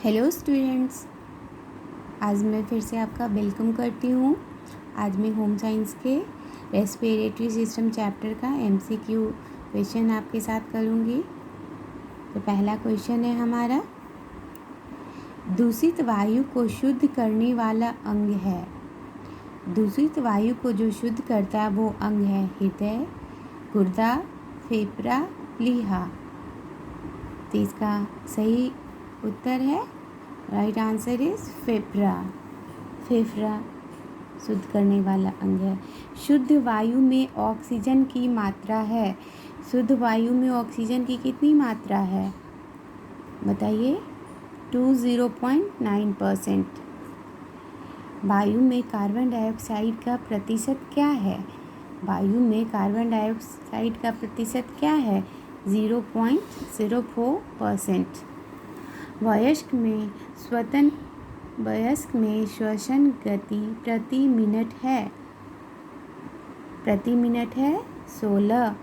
Hello students, आज मैं फिर से आपका वेलकम करती हूँ। आज मैं होम साइंस के रेस्पिरेटरी सिस्टम चैप्टर का एमसीक्यू क्वेश्चन आपके साथ करूँगी। तो पहला क्वेश्चन है हमारा, दूषित वायु को शुद्ध करने वाला अंग है। दूषित वायु को जो शुद्ध करता है वो अंग है हृदय, गुर्दा, फेफड़ा, प्लीहा। तो इसका सही उत्तर है, राइट आंसर इज फेफड़ा। फेफड़ा शुद्ध करने वाला अंग है। शुद्ध वायु में ऑक्सीजन की मात्रा है। शुद्ध वायु में ऑक्सीजन की कितनी मात्रा है बताइए? 20.9%। वायु में कार्बन डाइऑक्साइड का प्रतिशत क्या है? वायु में कार्बन डाइऑक्साइड का प्रतिशत क्या है? 0.04%। वयस्क में श्वसन गति प्रति मिनट है 16।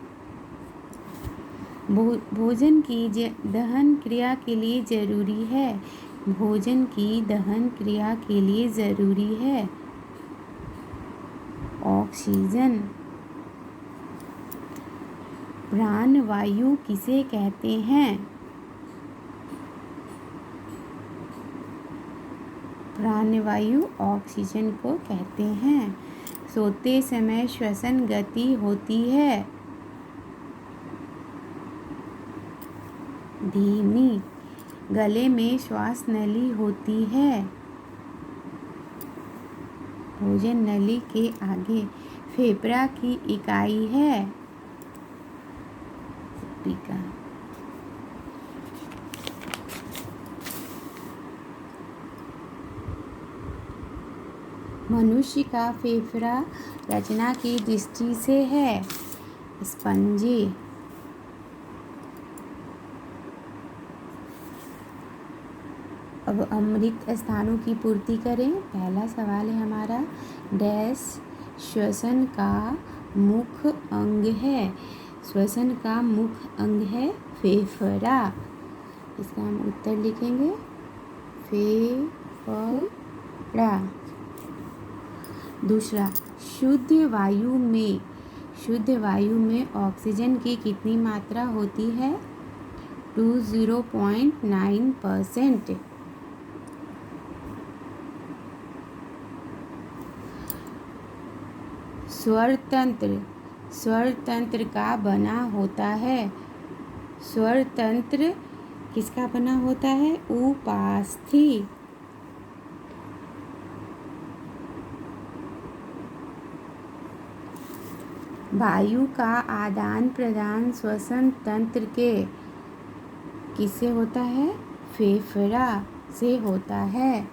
भोजन की दहन क्रिया के लिए जरूरी है। भोजन की दहन क्रिया के लिए जरूरी है ऑक्सीजन। प्राणवायु किसे कहते हैं? प्राणवायु ऑक्सीजन को कहते हैं। सोते समय श्वसन गति होती है धीमी। गले में श्वास नली होती है भोजन नली के आगे। फेफड़ा की इकाई है स्पीका। मनुष्य का फेफड़ा रचना की दृष्टि से है स्पंजी। अब हम रिक्त स्थानों की पूर्ति करें। पहला सवाल है हमारा, डैश श्वसन का मुख्य अंग है। श्वसन का मुख्य अंग है फेफड़ा। इसका हम उत्तर लिखेंगे फेफड़ा। दूसरा, शुद्ध वायु में ऑक्सीजन की कितनी मात्रा होती है? 20.9%। स्वर तंत्र का बना होता है। स्वर तंत्र किसका बना होता है? उपास्थि। वायु का आदान प्रदान श्वसन तंत्र के किससे होता है? फेफड़ा से होता है।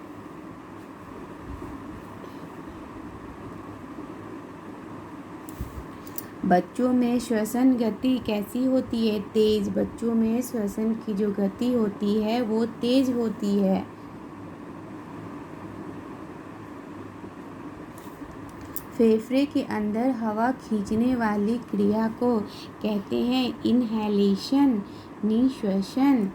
बच्चों में श्वसन गति कैसी होती है? तेज। बच्चों में श्वसन की जो गति होती है वो तेज होती है। फेफड़े के अंदर हवा खींचने वाली क्रिया को कहते हैं इनहेलेशन, निश्वसन।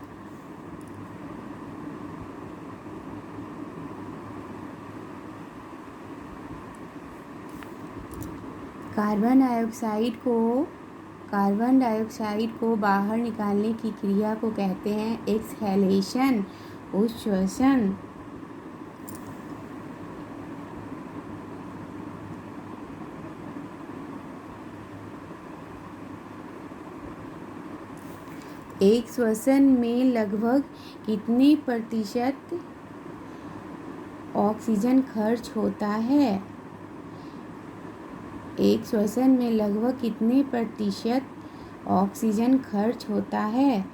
कार्बन डाइऑक्साइड को बाहर निकालने की क्रिया को कहते हैं एक्सहेलेशन, उच्छ्वसन। एक श्वसन में लगभग कितने प्रतिशत ऑक्सीजन खर्च होता है? एक श्वसन में लगभग कितने प्रतिशत ऑक्सीजन खर्च होता है?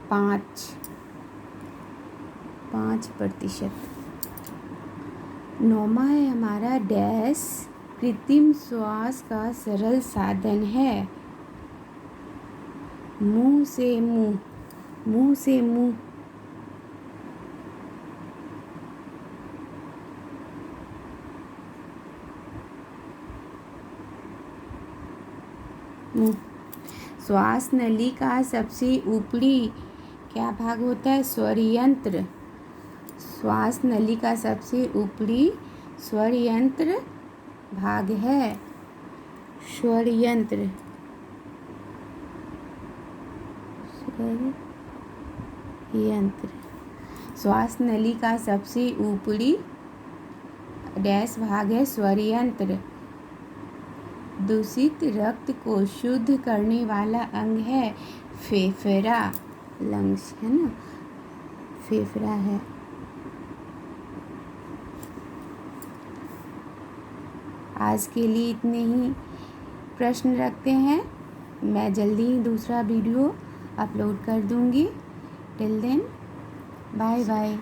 5%। नौमा है हमारा, डैश कृत्रिम श्वास का सरल साधन है। मुंह से मुंह। श्वास नली का सबसे ऊपरी क्या भाग होता है? स्वर यंत्र। श्वास नली का सबसे ऊपरी स्वर यंत्र भाग है। स्वर यंत्र, स्वर यंत्र। श्वास नली का सबसे ऊपरी डैश भाग है स्वर यंत्र। दूषित रक्त को शुद्ध करने वाला अंग है फेफड़ा। लंग्स है ना, फेफड़ा है। आज के लिए इतने ही प्रश्न रखते हैं। मैं जल्दी ही दूसरा वीडियो अपलोड कर दूंगी। Till then bye bye.